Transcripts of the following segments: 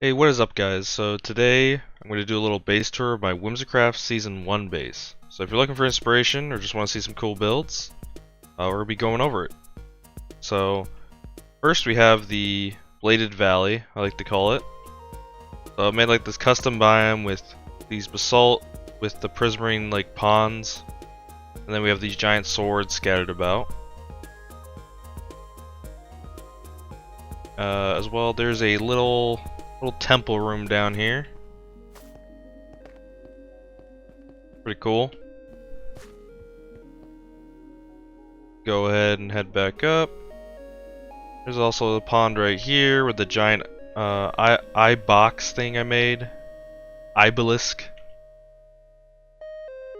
Hey, what is up guys? So today I'm going to do a little base tour of my Whimsicraft Season 1 base. So if you're looking for inspiration or just want to see some cool builds, we're going to be going over it. So first we have the Bladed Valley, I like to call it. So I made like this custom biome with these basalt with the prismarine like ponds, and then we have these giant swords scattered about. As well, there's a little temple room down here. Pretty cool. Go ahead and head back up. There's also a pond right here with the giant eye box thing I made. Ibelisk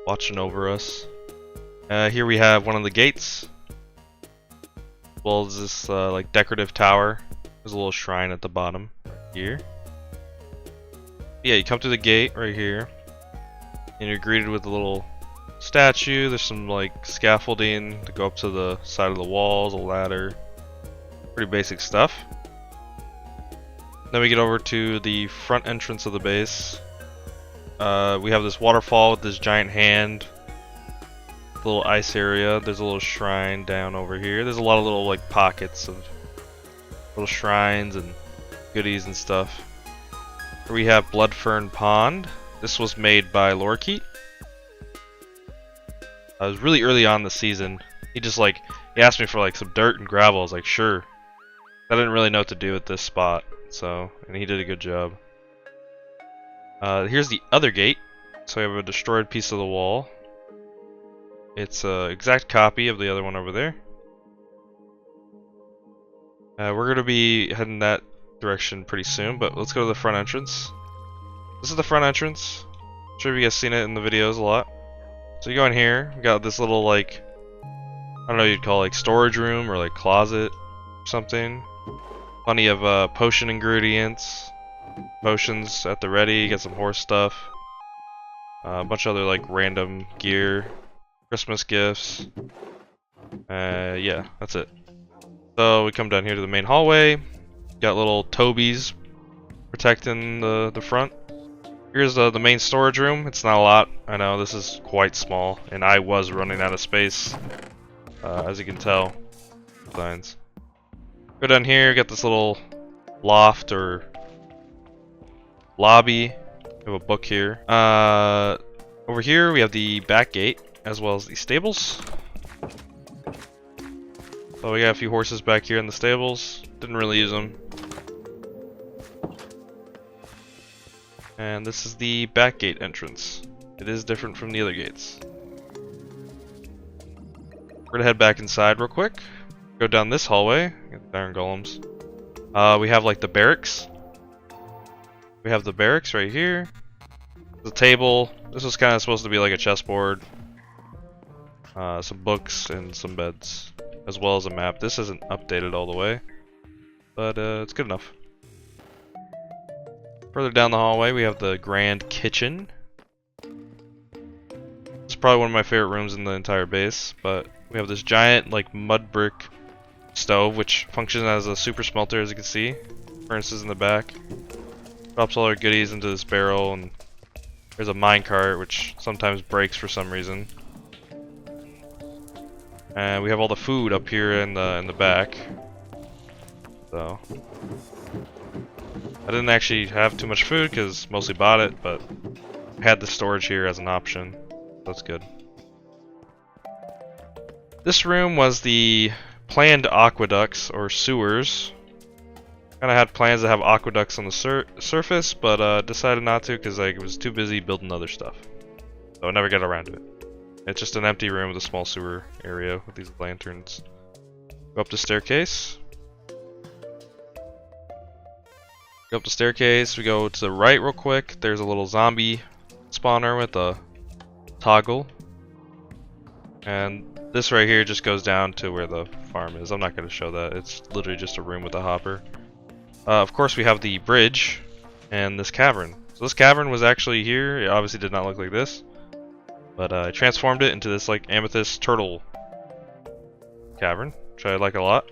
watching over us. Here we have one of the gates, as well as this like decorative tower. There's a little shrine at the bottom here. Yeah, you come to the gate right here, and you're greeted with a little statue. There's some like scaffolding to go up to the side of the walls, a ladder. Pretty basic stuff. Then we get over to the front entrance of the base. We have this waterfall with this giant hand, little ice area. There's a little shrine down over here. There's a lot of little like pockets of little shrines and goodies and stuff. Here we have Bloodfern Pond. This was made by Lorkeet. I was really early on in the season. He asked me for like some dirt and gravel. I was like, sure. I didn't really know what to do with this spot, and he did a good job. Here's the other gate. So we have a destroyed piece of the wall. It's an exact copy of the other one over there. We're gonna be heading that direction pretty soon, but let's go to the front entrance. This is the front entrance. I'm sure you guys seen it in the videos a lot. So you go in here, we got this little like, I don't know what you'd call like storage room or like closet or something. Plenty of potion ingredients, potions at the ready, you got some horse stuff. A bunch of other like random gear, Christmas gifts. Yeah, that's it. So we come down here to the main hallway. Got little Tobies protecting the front. Here's the main storage room. It's not a lot. I know this is quite small, and I was running out of space, as you can tell. Signs. Go down here. Got this little loft or lobby. We have a book here. Over here we have the back gate as well as the stables. So we got a few horses back here in the stables. Didn't really use them. And this is the back gate entrance. It is different from the other gates. We're gonna head back inside real quick. Go down this hallway. Get the iron golems. We have like the barracks. We have the barracks right here. The table. This was kind of supposed to be like a chessboard. Some books and some beds, as well as a map. This isn't updated all the way, but it's good enough. Further down the hallway, we have the grand kitchen. It's probably one of my favorite rooms in the entire base, but we have this giant like mud brick stove, which functions as a super smelter, as you can see. Furnaces in the back. Drops all our goodies into this barrel, and there's a minecart, which sometimes breaks for some reason. And we have all the food up here in the back. So I didn't actually have too much food because mostly bought it, but I had the storage here as an option. That's good. This room was the planned aqueducts or sewers. Kind of had plans to have aqueducts on the surface, but decided not to because I was too busy building other stuff. So I never got around to it. It's just an empty room with a small sewer area with these lanterns. Go up the staircase. Go up the staircase, we go to the right real quick. There's a little zombie spawner with a toggle. And this right here just goes down to where the farm is. I'm not going to show that. It's literally just a room with a hopper. Of course we have the bridge and this cavern. So this cavern was actually here. It obviously did not look like this. But I transformed it into this like amethyst turtle cavern, which I like a lot.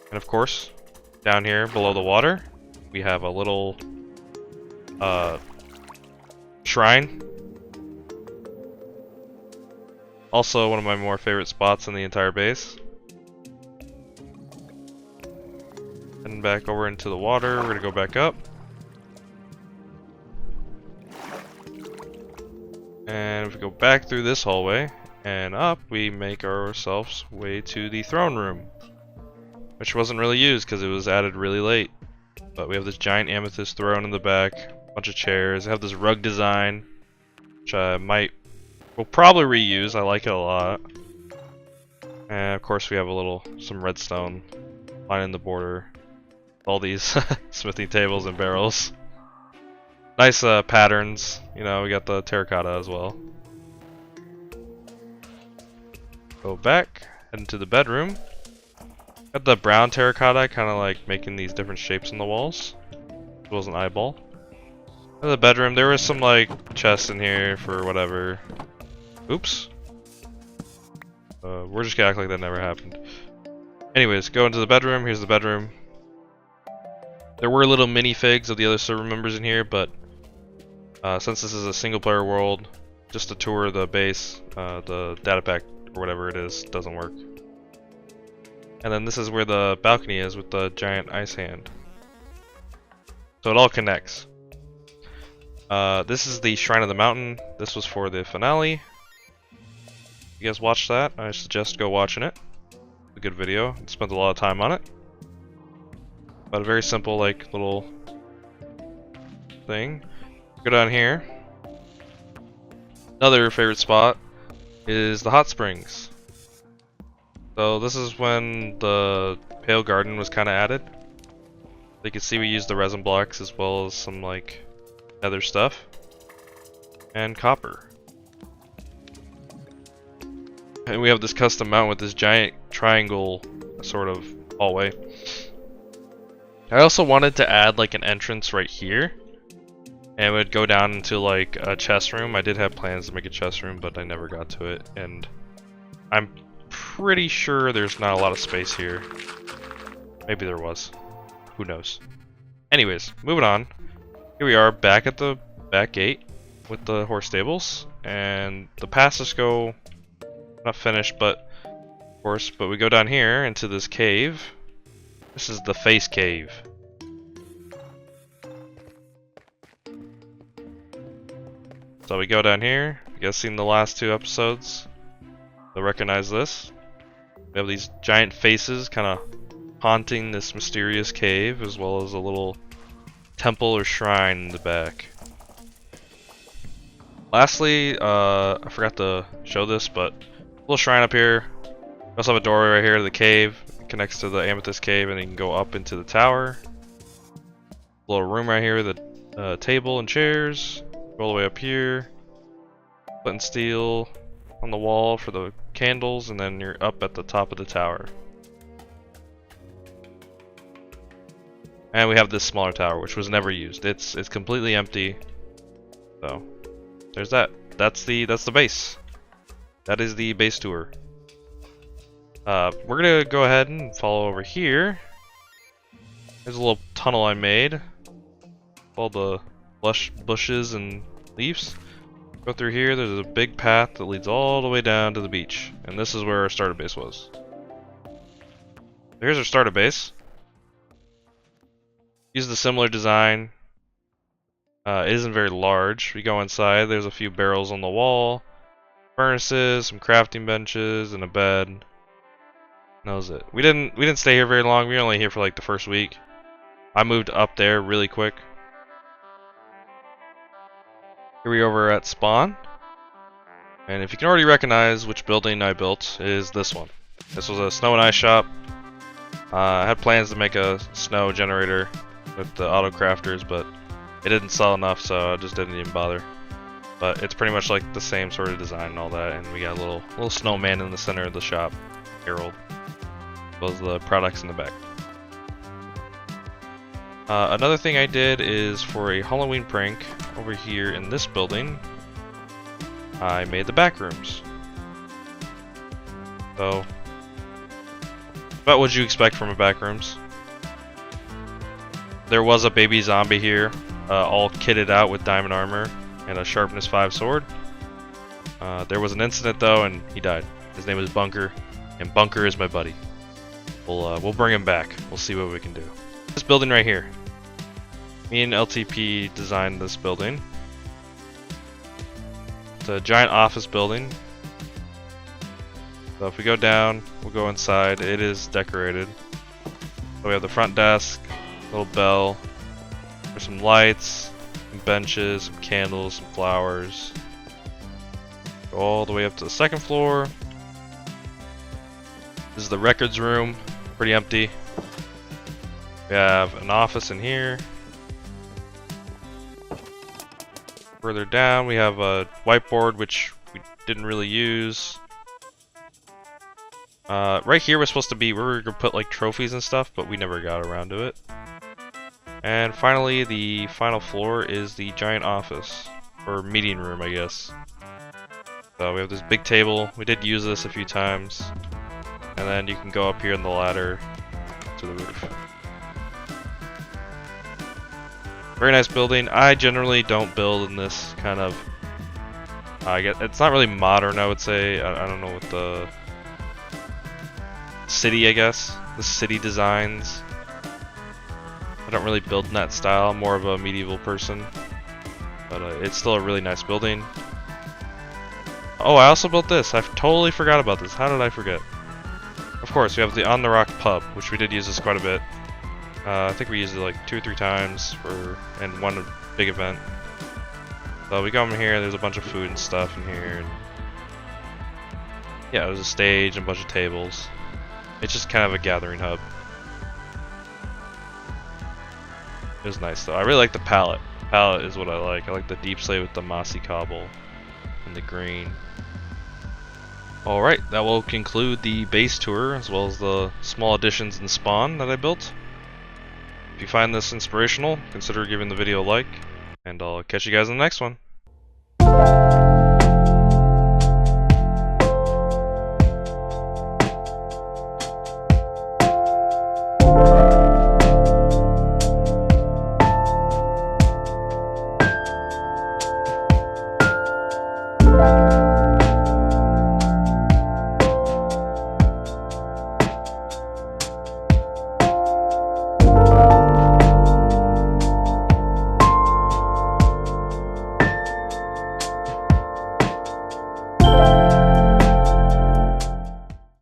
And of course, down here below the water, we have a little shrine. Also one of my more favorite spots in the entire base. And back over into the water, we're gonna go back up. And if we go back through this hallway and up, we make ourselves way to the throne room. Which wasn't really used because it was added really late. But we have this giant amethyst throne in the back, a bunch of chairs. I have this rug design, which I will probably reuse. I like it a lot. And of course we have some redstone lining the border. All these smithing tables and barrels. Nice patterns. You know, we got the terracotta as well. Go back, head into the bedroom. Got the brown terracotta, kind of like making these different shapes on the walls. It was an eyeball. In the bedroom, there was some like chests in here for whatever. Oops. We're just gonna act like that never happened. Anyways, go into the bedroom. Here's the bedroom. There were little minifigs of the other server members in here, but since this is a single player world, just a tour of the base, the data pack or whatever it is, doesn't work. And then this is where the balcony is with the giant ice hand. So it all connects. This is the Shrine of the Mountain. This was for the finale. You guys watched that? I suggest go watching it. It's a good video. I spent a lot of time on it. But a very simple like little thing. Go down here. Another favorite spot is the hot springs. So this is when the Pale Garden was kind of added. You can see we used the resin blocks as well as some like other stuff. And copper. And we have this custom mount with this giant triangle sort of hallway. I also wanted to add like an entrance right here. And it would go down into like a chest room. I did have plans to make a chest room, but I never got to it. And I'm pretty sure there's not a lot of space here. Maybe there was. Who knows? Anyways, moving on. Here we are back at the back gate with the horse stables. And the passes go, not finished, but of course, but we go down here into this cave. This is the face cave. So we go down here. You guys seen the last two episodes? You'll recognize this. We have these giant faces kind of haunting this mysterious cave, as well as a little temple or shrine in the back. Lastly, I forgot to show this, but a little shrine up here. We also have a doorway right here to the cave. It connects to the amethyst cave, and you can go up into the tower. A little room right here with a table and chairs. Go all the way up here. Flint and steel on the wall for the candles, and then you're up at the top of the tower. And we have this smaller tower, which was never used. It's completely empty. So there's that. That's the base. That is the base tour. We're gonna go ahead and follow over here. There's a little tunnel I made. All the lush bushes and leaves. Go through here. There's a big path that leads all the way down to the beach, and this is where our starter base was. Here's our starter base. Use the similar design. It isn't very large. We go inside. There's a few barrels on the wall, furnaces, some crafting benches, and a bed. And that was it. We didn't stay here very long. We were only here for like the first week. I moved up there really quick. Here we over at spawn. And if you can already recognize which building I built, is this one. This was a snow and ice shop. I had plans to make a snow generator with the auto crafters, but it didn't sell enough, so I just didn't even bother. But it's pretty much like the same sort of design and all that, and we got a little snowman in the center of the shop, Harold. Those are the products in the back. Another thing I did is for a Halloween prank over here in this building, I made the back rooms. So, about what you expect from a back rooms. There was a baby zombie here, all kitted out with diamond armor and a sharpness 5 sword. There was an incident though, and he died. His name was Bunker, and Bunker is my buddy. We'll bring him back. We'll see what we can do. This building right here. Me and LTP designed this building. It's a giant office building. So if we go down, we'll go inside. It is decorated. So we have the front desk, little bell, there's some lights, some benches, some candles, some flowers. Go all the way up to the second floor. This is the records room, pretty empty. We have an office in here. Further down we have a whiteboard which we didn't really use. Right here was supposed to be where we were going to put like trophies and stuff, but we never got around to it. And finally, the final floor is the giant office, or meeting room I guess. So we have this big table, we did use this a few times, and then you can go up here on the ladder to the roof. Very nice building. I generally don't build in this kind of, I guess, it's not really modern I would say, I don't know what the city, I guess, the city designs. I don't really build in that style, I'm more of a medieval person, but it's still a really nice building. Oh, I also built this. I totally forgot about this. How did I forget? Of course, we have the On the Rock pub, which we did use this quite a bit. I think we used it like 2 or 3 times in one big event. So we come in here, there's a bunch of food and stuff in here. And yeah, there's a stage and a bunch of tables. It's just kind of a gathering hub. It was nice though. I really like the palette. Palette is what I like. I like the deep slate with the mossy cobble and the green. Alright, that will conclude the base tour as well as the small additions and spawn that I built. If you find this inspirational, consider giving the video a like, and I'll catch you guys in the next one.